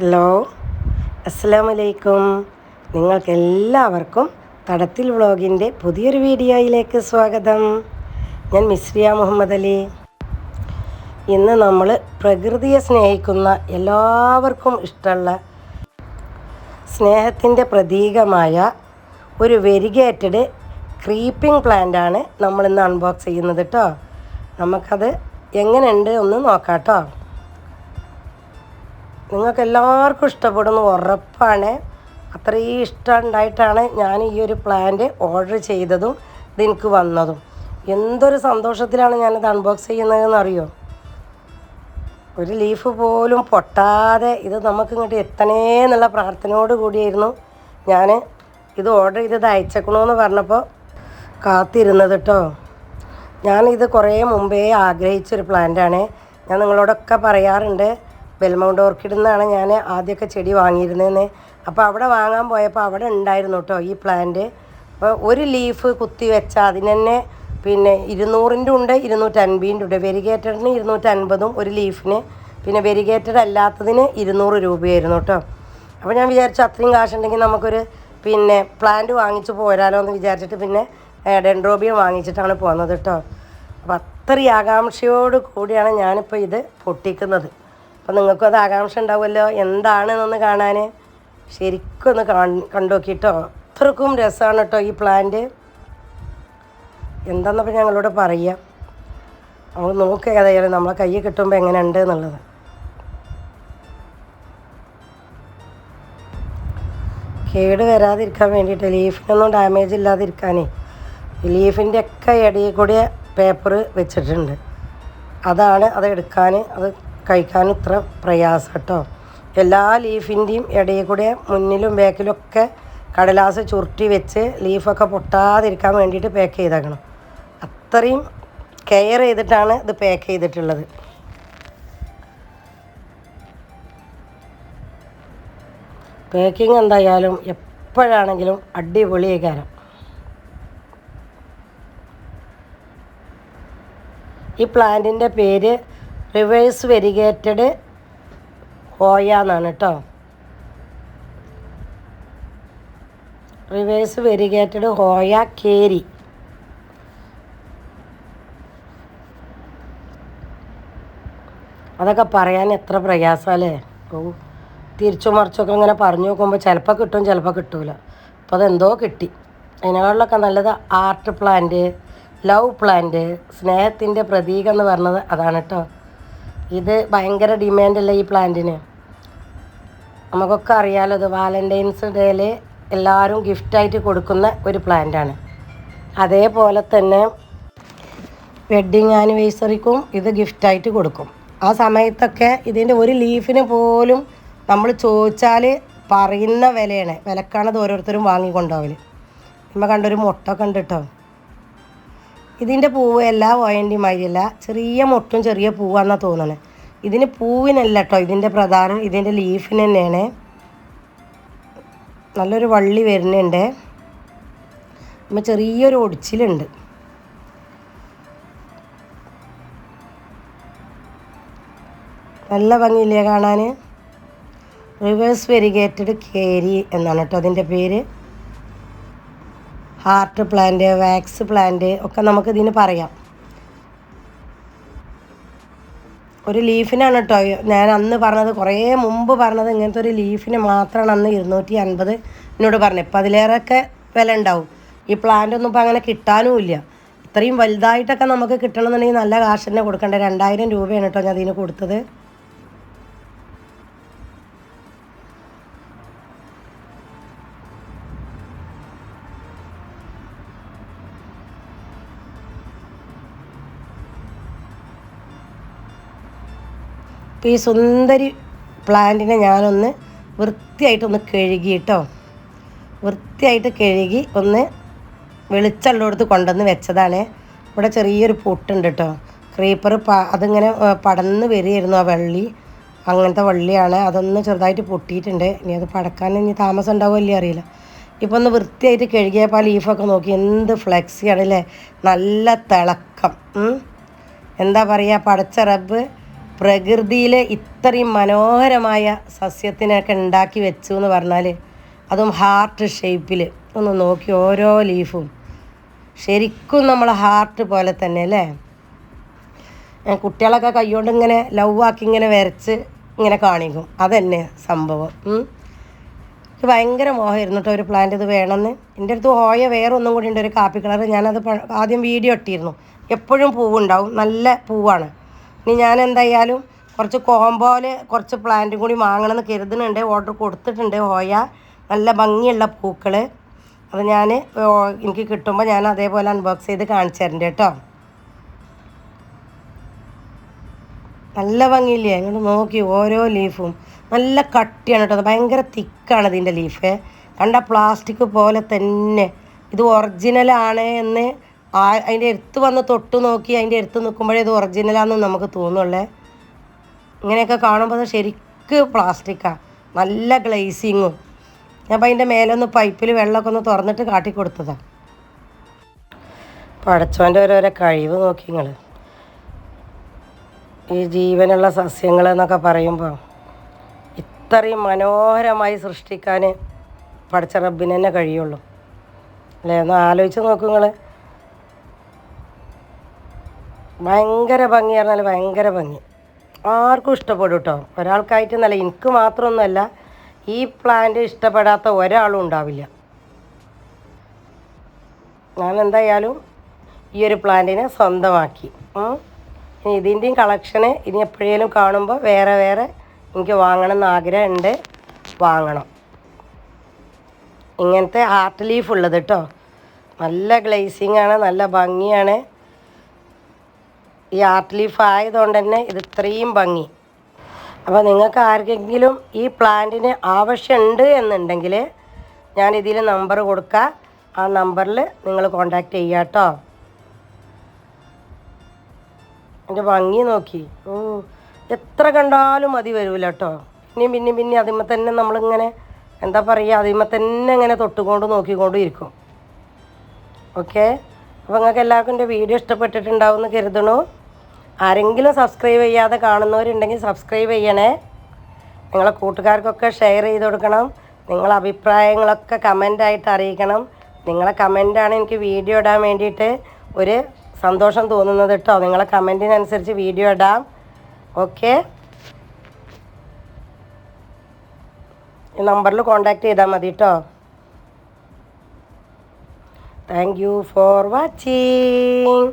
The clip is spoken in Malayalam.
ഹലോ, അസ്സലാമലൈക്കും. നിങ്ങൾക്കെല്ലാവർക്കും തടത്തിൽ വ്ളോഗിൻ്റെ പുതിയൊരു വീഡിയോയിലേക്ക് സ്വാഗതം. ഞാൻ മിസ്രിയ മുഹമ്മദ് അലി. ഇന്ന് നമ്മൾ പ്രകൃതിയെ സ്നേഹിക്കുന്ന എല്ലാവർക്കും ഇഷ്ടമുള്ള സ്നേഹത്തിൻ്റെ പ്രതീകമായ ഒരു വെരിഗേറ്റഡ് ക്രീപ്പിംഗ് പ്ലാന്റാണ് നമ്മളിന്ന് അൺബോക്സ് ചെയ്യുന്നത് കേട്ടോ. നമുക്കത് എങ്ങനെയുണ്ട് ഒന്ന് നോക്കാം കേട്ടോ. നിങ്ങൾക്കെല്ലാവർക്കും ഇഷ്ടപ്പെടുന്നു ഉറപ്പാണ്. അത്രയും ഇഷ്ടം ഉണ്ടായിട്ടാണ് ഞാൻ ഈ ഒരു പ്ലാന്റ് ഓർഡർ ചെയ്തതും ഇതെനിക്ക് വന്നതും. എന്തൊരു സന്തോഷത്തിലാണ് ഞാനിത് അൺബോക്സ് ചെയ്യുന്നതെന്ന് അറിയോ. ഒരു ലീഫ് പോലും പൊട്ടാതെ ഇത് നമുക്കിങ്ങോട്ട് എത്തണേ എന്നുള്ള പ്രാർത്ഥനയോട് കൂടിയായിരുന്നു ഞാൻ ഇത് ഓർഡർ ചെയ്തത്. അയച്ചേക്കണമെന്ന് പറഞ്ഞപ്പോൾ കാത്തിരുന്നത് കേട്ടോ. ഞാനിത് കുറേ മുമ്പേ ആഗ്രഹിച്ചൊരു പ്ലാന്റാണ്. ഞാൻ നിങ്ങളോടൊക്കെ പറയാറുണ്ട്, ബെൽമൗണ്ട് ഓർക്കിഡിൽ നിന്നാണ് ഞാൻ ആദ്യമൊക്കെ ചെടി വാങ്ങിയിരുന്നതെന്ന്. അപ്പോൾ അവിടെ വാങ്ങാൻ പോയപ്പോൾ അവിടെ ഉണ്ടായിരുന്നു കേട്ടോ ഈ പ്ലാന്റ്. അപ്പോൾ ഒരു ലീഫ് കുത്തി വെച്ചാൽ അതിന് തന്നെ പിന്നെ 200-ൻ്റെ ഉണ്ട്, 250-ൻ്റെ ഉണ്ട്. വെരിഗേറ്റഡിന് 250 ഒരു ലീഫിന്, പിന്നെ വെരിഗേറ്റഡ് അല്ലാത്തതിന് 200 രൂപയായിരുന്നു കേട്ടോ. അപ്പോൾ ഞാൻ വിചാരിച്ചു അത്രയും കാശുണ്ടെങ്കിൽ നമുക്കൊരു പിന്നെ പ്ലാന്റ് വാങ്ങിച്ച് പോരാലോ എന്ന് വിചാരിച്ചിട്ട് പിന്നെ ഡെൻഡ്രോബിയം വാങ്ങിച്ചിട്ടാണ് പോകുന്നത് കേട്ടോ. അപ്പോൾ അത്രയും ആകാംക്ഷയോട് കൂടിയാണ് ഞാനിപ്പോൾ ഇത് പൊട്ടിക്കുന്നത്. അപ്പോൾ നിങ്ങൾക്കും അത് ആകാംക്ഷ ഉണ്ടാവുമല്ലോ എന്താണെന്നൊന്ന് കാണാൻ. ശരിക്കും ഒന്ന് കണ്ടു നോക്കിയിട്ടോ. അത്രക്കും രസമാണ് കേട്ടോ ഈ പ്ലാന്റ്. എന്താണെന്നപ്പോൾ ഞങ്ങളോട് പറയുക. നമ്മൾ നോക്കുക ഏതായാലും നമ്മളെ കയ്യിൽ കിട്ടുമ്പോൾ എങ്ങനെ ഉണ്ട് എന്നുള്ളത്. കേട് വരാതിരിക്കാൻ വേണ്ടിയിട്ട്, ലീഫിനൊന്നും ഡാമേജ് ഇല്ലാതിരിക്കാനേ ലീഫിൻ്റെ ഒക്കെ ഇടയിൽ കൂടി പേപ്പർ വെച്ചിട്ടുണ്ട്. അതാണ് അത് എടുക്കാൻ, അത് കഴിക്കാൻ ഇത്ര പ്രയാസം കേട്ടോ. എല്ലാ ലീഫിൻ്റെയും ഇടയിൽ കൂടെ മുന്നിലും ബാക്കിലും ഒക്കെ കടലാസ് ചുരുട്ടി വെച്ച് ലീഫൊക്കെ പൊട്ടാതിരിക്കാൻ വേണ്ടിയിട്ട് പാക്ക് ചെയ്തേക്കണം. അത്രയും കെയർ ചെയ്തിട്ടാണ് ഇത് പാക്ക് ചെയ്തിട്ടുള്ളത്. പാക്കിങ് എന്തായാലും എപ്പോഴാണെങ്കിലും അടിപൊളിയായി കാരം. ഈ പ്ലാന്റിൻ്റെ പേര് റിവേഴ്സ് വെരിഗേറ്റഡ് ഹോയ എന്നാണ് കേട്ടോ. റിവേഴ്സ് വെരിഗേറ്റഡ് ഹോയ കേരി. അതൊക്കെ പറയാൻ എത്ര പ്രയാസമല്ലേ. തിരിച്ചു മറിച്ചൊക്കെ ഇങ്ങനെ പറഞ്ഞു നോക്കുമ്പോൾ ചിലപ്പോൾ കിട്ടും, ചിലപ്പോൾ കിട്ടൂല. അപ്പോൾ അതെന്തോ കിട്ടി. അതിനേക്കാളിലൊക്കെ നല്ലത് ആർട്ട് പ്ലാന്റ്, ലവ് പ്ലാന്റ്, സ്നേഹത്തിൻ്റെ പ്രതീകം എന്ന് പറഞ്ഞത് അതാണ് കേട്ടോ. ഇത് ഭയങ്കര ഡിമാൻഡല്ല ഈ പ്ലാന്റിന്. നമുക്കൊക്കെ അറിയാമല്ലോ, ഇത് വാലൻറ്റൈൻസ് ഡേയിൽ എല്ലാവരും ഗിഫ്റ്റായിട്ട് കൊടുക്കുന്ന ഒരു പ്ലാന്റാണ്. അതേപോലെ തന്നെ വെഡ്ഡിങ് ആനിവേഴ്സറിക്കും ഇത് ഗിഫ്റ്റായിട്ട് കൊടുക്കും. ആ സമയത്തൊക്കെ ഇതിൻ്റെ ഒരു ലീഫിന് പോലും നമ്മൾ ചോദിച്ചാൽ പറയുന്ന വിലയാണ്. വിലക്കാണത് ഓരോരുത്തരും വാങ്ങിക്കൊണ്ടുപോകൽ. നമ്മൾ കണ്ടൊരു മുട്ടൊക്കെ ഉണ്ട് കേട്ടോ. ഇതിൻ്റെ പൂവ് എല്ലാ ഓയൻ്റെയും മാതിരിയല്ല, ചെറിയ മുട്ടും ചെറിയ പൂവാണെന്നാണ് തോന്നുന്നത്. ഇതിന് പൂവിനല്ല കേട്ടോ ഇതിൻ്റെ പ്രധാനം, ഇതിൻ്റെ ലീഫിന് തന്നെയാണ്. നല്ലൊരു വള്ളി വരുന്നുണ്ട്. നമ്മൾ ചെറിയൊരു ഒടിച്ചിലുണ്ട്. നല്ല ഭംഗിയില്ലേ കാണാൻ. റിവേഴ്സ് വെരിഗേറ്റഡ് കേരി എന്നാണ് കേട്ടോ അതിൻ്റെ പേര്. ഹാർട്ട് പ്ലാന്റ്, വാക്സ് പ്ലാന്റ് ഒക്കെ നമുക്ക് ഇതിന് പറയാം. ഒരു ലീഫിനാണ് കേട്ടോ ഞാൻ അന്ന് പറഞ്ഞത്, കുറേ മുമ്പ് പറഞ്ഞത് ഇങ്ങനത്തെ ഒരു ലീഫിന് മാത്രമാണ് അന്ന് 250 എന്നോട് പറഞ്ഞത്. ഇപ്പം അതിലേറെയൊക്കെ വില ഉണ്ടാവും. ഈ പ്ലാന്റ് ഒന്നും ഇപ്പം അങ്ങനെ കിട്ടാനും ഇല്ല. ഇത്രയും വലുതായിട്ടൊക്കെ നമുക്ക് കിട്ടണമെന്നുണ്ടെങ്കിൽ നല്ല കാശ് തന്നെ കൊടുക്കണ്ടേ. 2000 രൂപയാണ് കേട്ടോ ഞാൻ അതിന് കൊടുത്തത്. അപ്പോൾ ഈ സുന്ദരി പ്ലാന്റിനെ ഞാനൊന്ന് വൃത്തിയായിട്ടൊന്ന് കഴുകി കേട്ടോ. വൃത്തിയായിട്ട് കഴുകി ഒന്ന് വെളിച്ചെള്ളടുത്ത് കൊണ്ടുവന്ന് വെച്ചതാണ്. ഇവിടെ ചെറിയൊരു പൊട്ടുണ്ട് കേട്ടോ. ക്രീപ്പർ അതിങ്ങനെ പടന്ന് വരികയായിരുന്നു ആ വള്ളി. അങ്ങനത്തെ വള്ളിയാണ്. അതൊന്ന് ചെറുതായിട്ട് പൊട്ടിയിട്ടുണ്ട്. ഇനി അത് പടക്കാൻ ഇനി താമസം ഉണ്ടാവുമല്ലേ അറിയില്ല. ഇപ്പോൾ ഒന്ന് വൃത്തിയായിട്ട് കഴുകിയപ്പോൾ ആ ലീഫൊക്കെ നോക്കി എന്ത് ഫ്ലെക്സിയാണ് അല്ലേ. നല്ല തിളക്കം. എന്താ പറയുക, പടച്ച റബ്ബ് പ്രകൃതിയിൽ ഇത്രയും മനോഹരമായ സസ്യത്തിനൊക്കെ ഉണ്ടാക്കി വെച്ചു എന്ന് പറഞ്ഞാൽ, അതും ഹാർട്ട് ഷേപ്പിൽ. ഒന്ന് നോക്കി, ഓരോ ലീഫും ശരിക്കും നമ്മളെ ഹാർട്ട് പോലെ തന്നെ അല്ലേ. കുട്ടികളൊക്കെ കൈകൊണ്ട് ഇങ്ങനെ ലവാക്കി ഇങ്ങനെ വരച്ച് ഇങ്ങനെ കാണിക്കും, അതന്നെ സംഭവം. എനിക്ക് ഭയങ്കര മോഹമായിരുന്നു കേട്ടോ ഒരു പ്ലാന്റ് ഇത് വേണമെന്ന്. എൻ്റെ അടുത്ത് ഹോയ വേറെ ഒന്നും കൂടി ഉണ്ട്, ഒരു കാപ്പി കളർ. ഞാനത് ആദ്യം വീഡിയോ ഇട്ടിരുന്നു. എപ്പോഴും പൂവുണ്ടാവും, നല്ല പൂവാണ്. ഇനി ഞാൻ എന്തായാലും കുറച്ച് കോമ്പോയിൽ കുറച്ച് പ്ലാന്റും കൂടി വാങ്ങണമെന്ന് കരുതുന്നുണ്ട്. ഓർഡർ കൊടുത്തിട്ടുണ്ട് ഹോയ. നല്ല ഭംഗിയുള്ള പൂക്കൾ. അത് ഞാൻ എനിക്ക് കിട്ടുമ്പോൾ ഞാൻ അതേപോലെ അൺബോക്സ് ചെയ്ത് കാണിച്ചു തരണ്ട് കേട്ടോ. നല്ല ഭംഗിയില്ലേ, ഇങ്ങോട്ട് നോക്കി, ഓരോ ലീഫും നല്ല കട്ടിയാണ് കേട്ടോ. അത് ഭയങ്കര തിക്കാണ് ഇതിൻ്റെ ലീഫ്. കണ്ട പ്ലാസ്റ്റിക് പോലെ തന്നെ. ഇത് ഒറിജിനലാണ് എന്ന് അതിൻ്റെ അടുത്ത് വന്ന് തൊട്ട് നോക്കി അതിൻ്റെ അടുത്ത് നിൽക്കുമ്പോഴേ ഇത് ഒറിജിനലാണെന്ന് നമുക്ക് തോന്നുള്ളേ. ഇങ്ങനെയൊക്കെ കാണുമ്പോൾ അത് ശരിക്ക് പ്ലാസ്റ്റിക്കാണ്, നല്ല ഗ്ലേസിങ്ങും. ഞാൻ അപ്പം അതിൻ്റെ മേലൊന്ന് പൈപ്പിൽ വെള്ളമൊക്കെ ഒന്ന് തുറന്നിട്ട് കാട്ടിക്കൊടുത്തതാണ്. പടച്ചോൻ്റെ ഓരോരോ കഴിവ് നോക്കി നിങ്ങൾ. ഈ ജീവനുള്ള സസ്യങ്ങൾ എന്നൊക്കെ പറയുമ്പോൾ ഇത്രയും മനോഹരമായി സൃഷ്ടിക്കാൻ പടച്ച റബ്ബിന് തന്നെ കഴിയുള്ളൂ അല്ലേ. ഒന്ന് ആലോചിച്ച് നോക്കൂ നിങ്ങൾ. ഭയങ്കര ഭംഗി പറഞ്ഞാൽ ഭയങ്കര ഭംഗി. ആർക്കും ഇഷ്ടപ്പെടും കേട്ടോ, ഒരാൾക്കായിട്ട് എന്നല്ല, എനിക്ക് മാത്രമൊന്നുമല്ല. ഈ പ്ലാന്റ് ഇഷ്ടപ്പെടാത്ത ഒരാളും ഉണ്ടാവില്ല. ഞാൻ എന്തായാലും ഈ ഒരു പ്ലാന്റിനെ സ്വന്തമാക്കി. ഇനി ഇതിൻ്റെയും കളക്ഷന് ഇനി എപ്പോഴേലും കാണുമ്പോൾ വേറെ വേറെ എനിക്ക് വാങ്ങണം എന്ന് ആഗ്രഹമുണ്ട്, വാങ്ങണം. ഇങ്ങനത്തെ ഹാർട്ട് ലീഫ് ഉള്ളത് കേട്ടോ, നല്ല ഗ്ലേസിങ് ആണ്, നല്ല ഭംഗിയാണ്. ഈ ഹാർട്ട് ലീഫ് ആയതുകൊണ്ട് തന്നെ ഇത് ഇത്രയും ഭംഗി. അപ്പോൾ നിങ്ങൾക്ക് ആർക്കെങ്കിലും ഈ പ്ലാന്റിന് ആവശ്യമുണ്ട് എന്നുണ്ടെങ്കിൽ ഞാൻ ഇതിൽ നമ്പർ കൊടുക്കാം. ആ നമ്പറിൽ നിങ്ങൾ കോണ്ടാക്ട് ചെയ്യുക കേട്ടോ. എൻ്റെ ഭംഗി നോക്കി, എത്ര കണ്ടാലും മതി വരില്ല കേട്ടോ. പിന്നെ അതിന്മേൽ തന്നെ നമ്മളിങ്ങനെ എന്താ പറയുക, അതിന്മേൽ തന്നെ ഇങ്ങനെ തൊട്ടുകൊണ്ട് നോക്കിക്കൊണ്ടും ഇരിക്കും. ഓക്കെ, അപ്പോൾ നിങ്ങൾക്ക് എല്ലാവർക്കും എൻ്റെ വീഡിയോ ഇഷ്ടപ്പെട്ടിട്ടുണ്ടാവും എന്ന് കരുതണു. ആരെങ്കിലും സബ്സ്ക്രൈബ് ചെയ്യാതെ കാണുന്നവരുണ്ടെങ്കിൽ സബ്സ്ക്രൈബ് ചെയ്യണേ. നിങ്ങളെ കൂട്ടുകാർക്കൊക്കെ ഷെയർ ചെയ്ത് കൊടുക്കണം. നിങ്ങളെ അഭിപ്രായങ്ങളൊക്കെ കമൻ്റായിട്ട് അറിയിക്കണം. നിങ്ങളെ കമൻ്റാണ് എനിക്ക് വീഡിയോ ഇടാൻ വേണ്ടിയിട്ട് ഒരു സന്തോഷം തോന്നുന്നത് കേട്ടോ. നിങ്ങളെ കമൻറ്റിനനുസരിച്ച് വീഡിയോ ഇടാം. ഓക്കെ, ഈ നമ്പറിൽ കോണ്ടാക്ട് ചെയ്താൽ മതി കേട്ടോ. Thank you for watching.